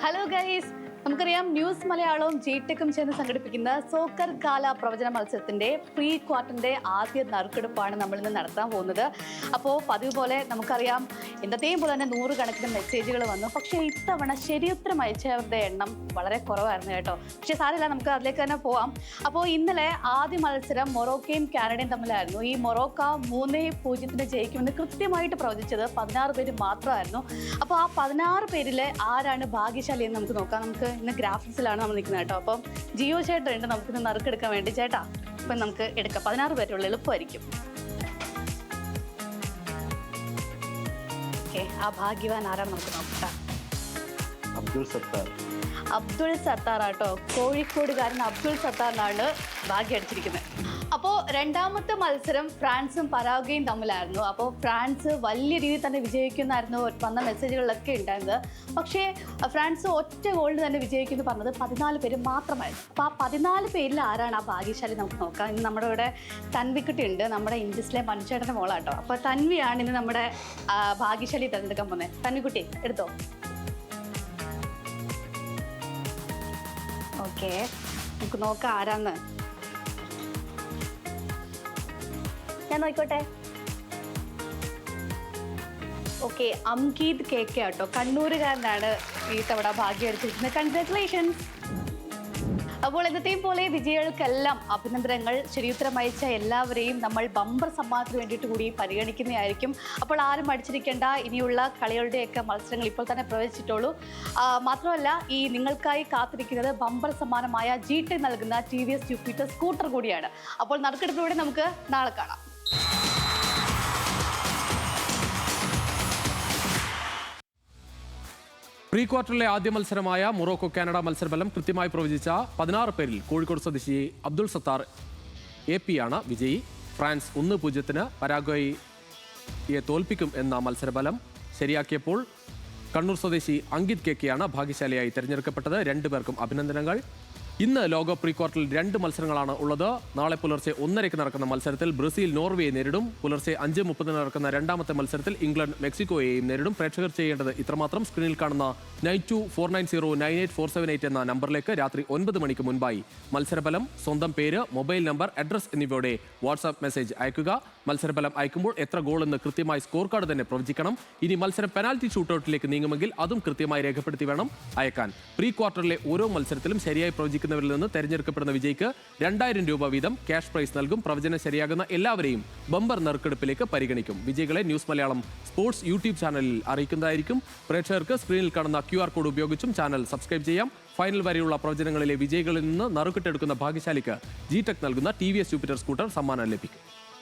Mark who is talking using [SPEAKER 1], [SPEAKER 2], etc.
[SPEAKER 1] Hello guys, നമുക്കറിയാം news മലയാളവും ജിടെക്കും ചേർന്ന് സംഘടിപ്പിക്കുന്ന സോക്കർ കാല പ്രവചന മത്സരത്തിന്റെ പ്രീ ക്വാർട്ടറിന്റെ ആദ്യ നറുക്കെടുപ്പാണ് നമ്മൾ ഇന്ന് നടത്താൻ പോകുന്നത്. അപ്പോൾ പതിവ് പോലെ നമുക്കറിയാം എന്നത്തെയും പോലെ തന്നെ 100 കണക്കിന് മെസ്സേജുകൾ വന്നു. പക്ഷേ ഇത്തവണ ശരിയുത്തരം അയച്ചവരുടെ എണ്ണം വളരെ കുറവായിരുന്നു കേട്ടോ. പക്ഷേ സാരമില്ല, നമുക്ക് അതിലേക്ക് തന്നെ പോവാം. അപ്പോൾ ഇന്നലെ ആദ്യ മത്സരം മൊറോക്കയും കാനഡയും തമ്മിലായിരുന്നു. ഈ മൊറോക്ക 3-0 ജയിക്കുമെന്ന് കൃത്യമായിട്ട് പ്രവചിച്ചത് 16 പേര് മാത്രമായിരുന്നു. അപ്പോൾ ആ 16 പേരിലെ ആരാണ് ഭാഗ്യശാലി എന്ന് നമുക്ക് നോക്കാം. നമുക്ക് ഇന്ന് ഗ്രാഫിക്സിലാണ് നമ്മൾ നിൽക്കുന്നത് കേട്ടോ. അപ്പം ജിയോ ചേട്ടൻ ഉണ്ട് നമുക്കിന്ന് നറുക്കെടുക്കാൻ വേണ്ടി. ചേട്ടാ, അപ്പം നമുക്ക് എടുക്കാം. 16 പേരുള്ള എളുപ്പമായിരിക്കും. ഓക്കെ, ആ ഭാഗ്യവാൻ ആരാണ് നമുക്ക് നോക്കാം. അബ്ദുൾ സത്താർ ആട്ടോ, കോഴിക്കോടുകാരൻ അബ്ദുൾ സത്താറിനാണ് ഭാഗ്യം അടിച്ചിരിക്കുന്നത്. അപ്പോൾ രണ്ടാമത്തെ മത്സരം ഫ്രാൻസും പരാഗ്വേയും തമ്മിലായിരുന്നു. അപ്പോൾ ഫ്രാൻസ് വലിയ രീതിയിൽ തന്നെ വിജയിക്കുന്നായിരുന്നു വന്ന മെസ്സേജുകളിലൊക്കെ ഉണ്ടായിരുന്നത്. പക്ഷേ ഫ്രാൻസ് ഒറ്റ ഗോളിന് തന്നെ വിജയിക്കുമെന്ന് പറഞ്ഞത് 14 പേര് മാത്രമായിരുന്നു. അപ്പോൾ ആ 14 പേരിൽ ആരാണ് ആ ഭാഗ്യശാലി നമുക്ക് നോക്കാം. ഇന്ന് നമ്മുടെ ഇവിടെ തൻവിക്കുട്ടി ഉണ്ട്, നമ്മുടെ ഇൻഡസ്ട്രിയിലെ മനുഷ്യേട്ടൻ്റെ മോളാട്ടോ. അപ്പോൾ തൻവിയാണ് ഇന്ന് നമ്മുടെ ഭാഗ്യശാലി തിരഞ്ഞെടുക്കാൻ പോകുന്നത്. തൻവിക്കുട്ടി എടുത്തോ. ഓക്കെ, നമുക്ക് നോക്കാം ആരാന്ന്. ഞാൻ നോക്കിക്കോട്ടെ. ഓക്കെ, അംഗീത് കെ ആട്ടോ, കണ്ണൂരുകാരനാണ് ഈ തവണ ഭാഗ്യം അടിച്ചിരിക്കുന്നത്. കൺഗ്രാറ്റുലേഷൻസ്. അപ്പോൾ എന്നത്തെയും പോലെ വിജയികൾക്കെല്ലാം അഭിനന്ദനങ്ങൾ. ശരിയുത്തരം അയച്ച എല്ലാവരെയും നമ്മൾ ബമ്പർ സമ്മാനത്തിന് വേണ്ടിയിട്ട് കൂടി പരിഗണിക്കുന്നതായിരിക്കും. അപ്പോൾ ആരും അടിച്ചിരിക്കേണ്ട, ഇനിയുള്ള കളികളുടെയൊക്കെ മത്സരങ്ങൾ ഇപ്പോൾ തന്നെ പ്രവചിച്ചിട്ടുള്ളൂ. മാത്രമല്ല, ഈ നിങ്ങൾക്കായി കാത്തിരിക്കുന്നത് ബമ്പർ സമ്മാനമായ ജിടെക് നൽകുന്ന TVS ജൂപ്പിറ്റർ സ്കൂട്ടർ കൂടിയാണ്. അപ്പോൾ നറുക്കെടുപ്പിലൂടെ നമുക്ക് നാളെ കാണാം.
[SPEAKER 2] പ്രീ ക്വാർട്ടറിലെ ആദ്യ മത്സരമായ മൊറോക്കോ കാനഡ മത്സരഫലം കൃത്യമായി പ്രവചിച്ച 16 പേരിൽ കോഴിക്കോട് സ്വദേശി അബ്ദുൾ സത്താർ AP ആണ് വിജയി. ഫ്രാൻസ് 1-0 പരാഗ്വേയെ തോൽപ്പിക്കും എന്ന മത്സരഫലം ശരിയാക്കിയപ്പോൾ കണ്ണൂർ സ്വദേശി അങ്കിത് കെ ആണ് ഭാഗ്യശാലിയായി തിരഞ്ഞെടുക്കപ്പെട്ടത്. 2 പേർക്കും അഭിനന്ദനങ്ങൾ. ഇന്ന് ലോക പ്രീ ക്വാർട്ടറിൽ 2 മത്സരങ്ങളാണ് ഉള്ളത്. നാളെ പുലർച്ചെ 1:30 നടക്കുന്ന മത്സരത്തിൽ ബ്രസീൽ നോർവേയെ നേരിടും. പുലർച്ചെ 5:30 നടക്കുന്ന രണ്ടാമത്തെ മത്സരത്തിൽ ഇംഗ്ലണ്ട് മെക്സിക്കോയെയും നേരിടും. പ്രേക്ഷകർ ചെയ്യേണ്ടത് ഇത്രമാത്രം. സ്ക്രീനിൽ കാണുന്ന 9249098478 എന്ന നമ്പറിലേക്ക് രാത്രി 9 മണിക്ക് മുൻപായി മത്സരഫലം, സ്വന്തം പേര്, മൊബൈൽ നമ്പർ, അഡ്രസ് എന്നിവയോടെ വാട്സാപ്പ് മെസ്സേജ് അയക്കുക. മത്സരഫലം അയക്കുമ്പോൾ എത്ര ഗോൾ എന്ന് കൃത്യമായി സ്കോർ കാർഡ് തന്നെ പ്രവചിക്കണം. ഇനി മത്സരം പെനാൽറ്റി ഷൂട്ടൌട്ടിലേക്ക് നീങ്ങുമെങ്കിൽ അതും കൃത്യമായി രേഖപ്പെടുത്തി വേണം അയക്കാൻ. പ്രീ ക്വാർട്ടറിലെ ഓരോ മത്സരത്തിലും ശരിയായി പ്രവചിക്കുന്നവരിൽ നിന്ന് തെരഞ്ഞെടുക്കപ്പെടുന്ന വിജയിക്ക് 2000 രൂപ വീതം ക്യാഷ് പ്രൈസ് നൽകും. പ്രവചനം ശരിയാകുന്ന എല്ലാവരെയും ബമ്പർ നറുക്കെടുപ്പിലേക്ക് പരിഗണിക്കും. വിജയികളെ ന്യൂസ് മലയാളം സ്പോർട്സ് യൂട്യൂബ് ചാനലിൽ അറിയിക്കുന്നതായിരിക്കും. പ്രേക്ഷകർക്ക് സ്ക്രീനിൽ കാണുന്ന QR കോഡ് ഉപയോഗിച്ചും ചാനൽ സബ്സ്ക്രൈബ് ചെയ്യാം. ഫൈനൽ വരെയുള്ള പ്രവചനങ്ങളിലെ വിജയികളിൽ നിന്ന് നറുക്കെട്ടെടുക്കുന്ന ഭാഗ്യശാലിക്ക് ജിടെക് നൽകുന്ന TVS ജൂപ്പിറ്റർ സ്കൂട്ടർ സമ്മാനം ലഭിക്കും.